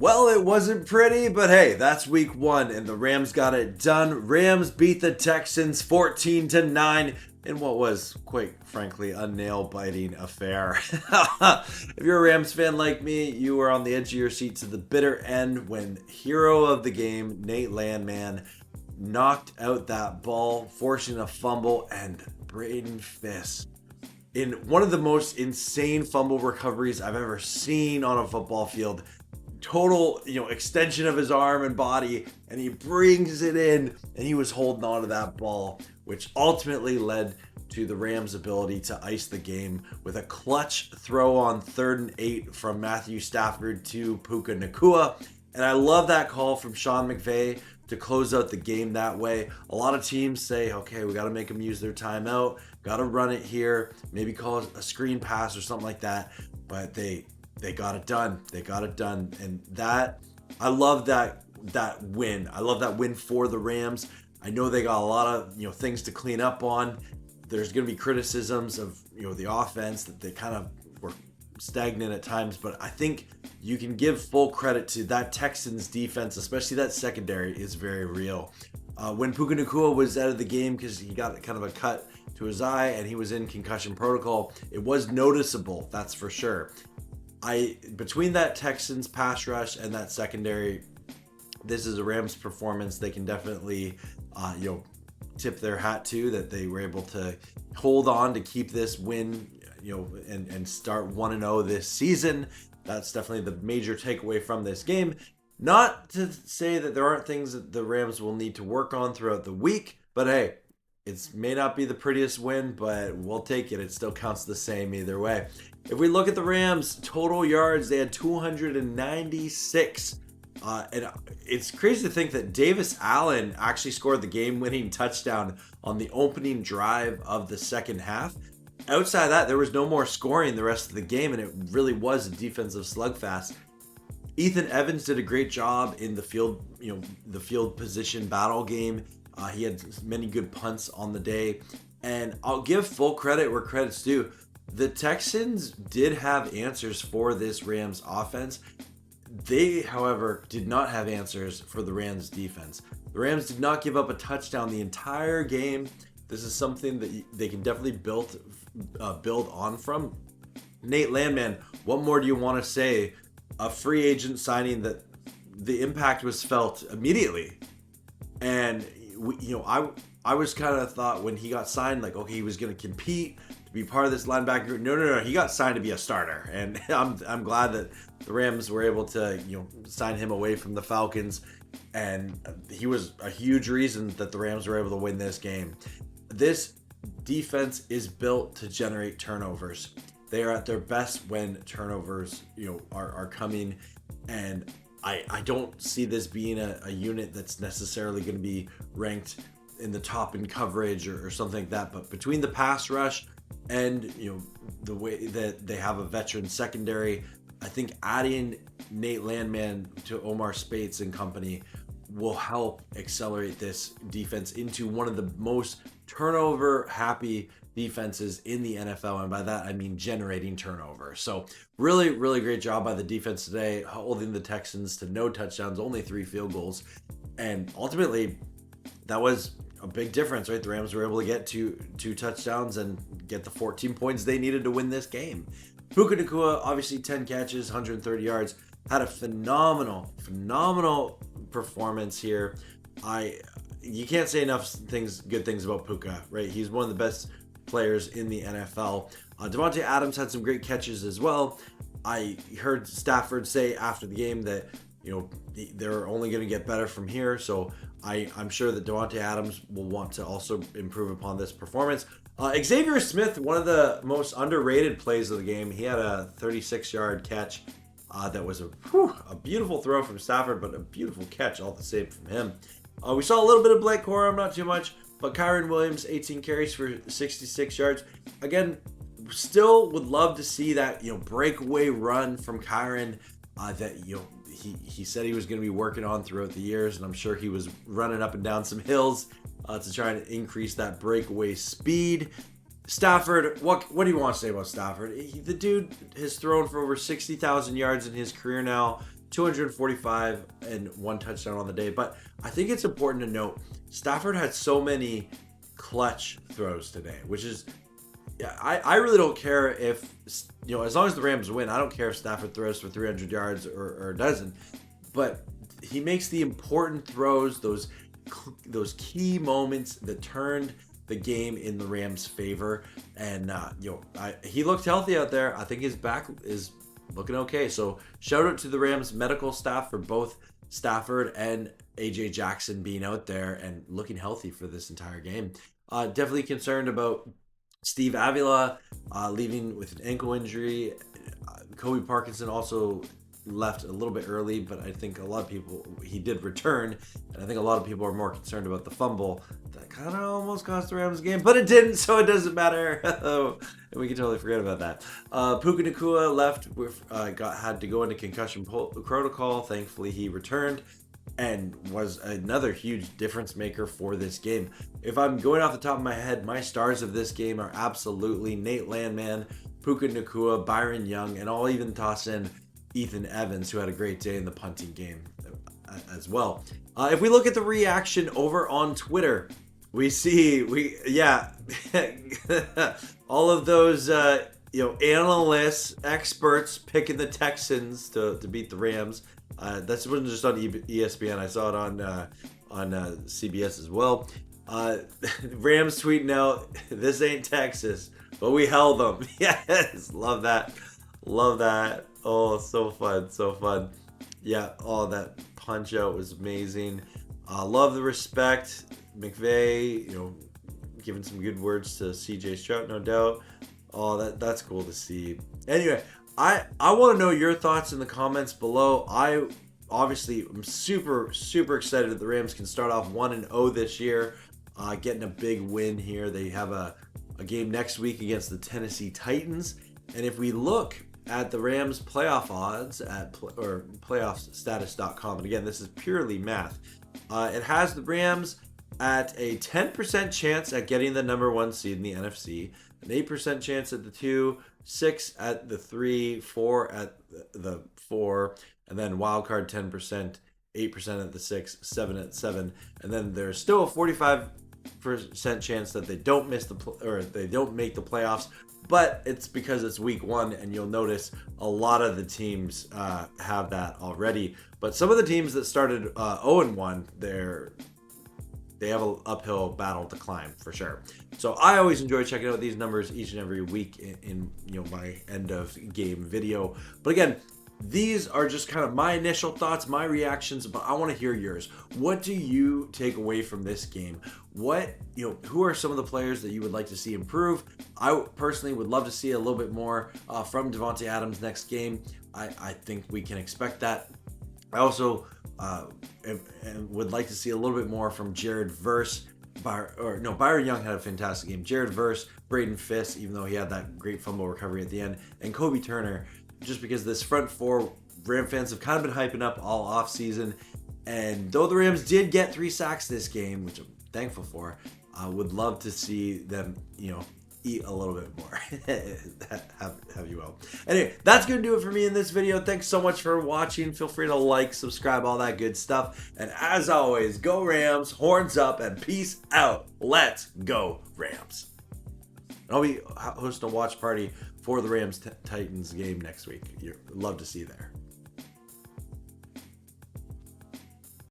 Well, it wasn't pretty, but hey, that's week one, and the Rams got it done. Rams beat the Texans 14-9 in what was, quite frankly, a nail-biting affair. If you're a Rams fan like me, you were on the edge of your seat to the bitter end when hero of the game, Nate Landman, knocked out that ball, forcing a fumble, and Braden Fiss, in one of the most insane fumble recoveries I've ever seen on a football field. Total, extension of his arm and body, and he brings it in, and he was holding on to that ball, which ultimately led to the Rams' ability to ice the game with a clutch throw on 3rd and 8 from Matthew Stafford to Puka Nacua. And I love that call from Sean McVay to close out the game that way. A lot of teams say, okay, we got to make them use their timeout, got to run it here, maybe call a screen pass or something like that, but they got it done. They got it done. And I love that win. I love that win for the Rams. I know they got a lot of, things to clean up on. There's going to be criticisms of, the offense that they kind of were stagnant at times, but I think you can give full credit to that Texans defense, especially that secondary is very real. When Puka Nacua was out of the game because he got kind of a cut to his eye and he was in concussion protocol, it was noticeable, that's for sure. Between that Texans pass rush and that secondary, this is a Rams performance they can definitely, tip their hat to, that they were able to hold on to keep this win, and start 1-0 this season. That's definitely the major takeaway from this game. Not to say that there aren't things that the Rams will need to work on throughout the week, but hey, it may not be the prettiest win, but we'll take it. It still counts the same either way. If we look at the Rams' total yards, they had 296. And it's crazy to think that Davis Allen actually scored the game-winning touchdown on the opening drive of the second half. Outside of that, there was no more scoring the rest of the game, and it really was a defensive slugfest. Ethan Evans did a great job in the field, the field position battle game. He had many good punts on the day, and I'll give full credit where credit's due. The Texans did have answers for this Rams offense. They, however, did not have answers for the Rams defense. The Rams did not give up a touchdown the entire game. This is something that they can definitely build on from. Nate Landman, what more do you want to say? A free agent signing that the impact was felt immediately. And I was kind of thought when he got signed, like, okay, he was going to compete to be part of this linebacker group. No. He got signed to be a starter. And I'm glad that the Rams were able to, sign him away from the Falcons. And he was a huge reason that the Rams were able to win this game. This defense is built to generate turnovers. They are at their best when turnovers, are coming. And I don't see this being a unit that's necessarily going to be ranked in the top in coverage or something like that. But between the pass rush and, the way that they have a veteran secondary, I think adding Nate Landman to Omar Speights and company will help accelerate this defense into one of the most turnover-happy defenses in the NFL, and by that I mean generating turnover. So really, really great job by the defense today, holding the Texans to no touchdowns, only 3 field goals, and ultimately that was a big difference, right? The Rams were able to get two touchdowns and get the 14 points they needed to win this game. Puka Nacua, obviously 10 catches, 130 yards, had a phenomenal performance here. You can't say enough good things about Puka, right? He's one of the best players in the NFL. Davante Adams had some great catches as well. I heard Stafford say after the game that they're only going to get better from here. So I'm sure that Davante Adams will want to also improve upon this performance. Xavier Smith, one of the most underrated plays of the game. He had a 36-yard catch that was a beautiful throw from Stafford, but a beautiful catch all the same from him. We saw a little bit of Blake Corum, not too much, but Kyron Williams, 18 carries for 66 yards. Again, still would love to see that breakaway run from Kyron that he said he was going to be working on throughout the years, and I'm sure he was running up and down some hills to try and increase that breakaway speed. Stafford, what do you want to say about Stafford? The dude has thrown for over 60,000 yards in his career now, 245 and 1 touchdown on the day. But I think it's important to note Stafford had so many clutch throws today, which is, yeah, I really don't care if, as long as the Rams win, I don't care if Stafford throws for 300 yards or doesn't. But he makes the important throws, those key moments that turned the game in the Rams' favor. And he looked healthy out there. I think his back is looking okay. So shout out to the Rams medical staff for both Stafford and AJ Jackson being out there and looking healthy for this entire game. Definitely concerned about Steve Avila leaving with an ankle injury. Kobe Parkinson also left a little bit early, but I think a lot of people, he did return, and I think a lot of people are more concerned about the fumble that kind of almost cost the Rams game, but it didn't, so it doesn't matter. And we can totally forget about that. Puka Nacua left, had to go into concussion protocol. Thankfully, he returned and was another huge difference maker for this game. If I'm going off the top of my head, my stars of this game are absolutely Nate Landman, Puka Nacua, Byron Young, and I'll even toss in Ethan Evans, who had a great day in the punting game as well. If we look at the reaction over on Twitter, we see all of those analysts, experts picking the Texans to beat the Rams. That wasn't just on ESPN. I saw it on CBS as well. Rams tweeting out, "This ain't Texas, but we held them." Yes, love that. Oh, so fun. Yeah, that punch out was amazing. Love the respect. McVay, giving some good words to CJ Stroud, no doubt. Oh, that's cool to see. Anyway, I want to know your thoughts in the comments below. I obviously am super excited that the Rams can start off 1-0 this year, getting a big win here. They have a game next week against the Tennessee Titans, and if we look at the Rams playoff odds at playoffstatus.com, and again, this is purely math, it has the Rams at a 10% chance at getting the number 1 seed in the NFC, an 8% chance at the 2, 6 at the 3, 4 at the 4, and then wildcard 10%, 8% at the 6, 7 at 7, and then there's still a 45% chance that they don't they don't make the playoffs. But it's because it's week 1, and you'll notice a lot of the teams have that already. But some of the teams that started 0-1, they have an uphill battle to climb for sure. So I always enjoy checking out these numbers each and every week in my end of game video. But again, these are just kind of my initial thoughts, my reactions, but I want to hear yours. What do you take away from this game? Who are some of the players that you would like to see improve? I personally would love to see a little bit more from Davante Adams next game. I think we can expect that. I also would like to see a little bit more from Jared Verse. Byron Young had a fantastic game. Jared Verse, Braden Fisk, even though he had that great fumble recovery at the end, and Kobe Turner, just because this front four, Ram fans have kind of been hyping up all offseason. And though the Rams did get 3 sacks this game, which I'm thankful for, I would love to see them, eat a little bit more. have you will. Anyway, that's going to do it for me in this video. Thanks so much for watching. Feel free to like, subscribe, all that good stuff. And as always, go Rams, horns up, and peace out. Let's go Rams. I'll be hosting a watch party for the Rams Titans game next week. You'd love to see you there.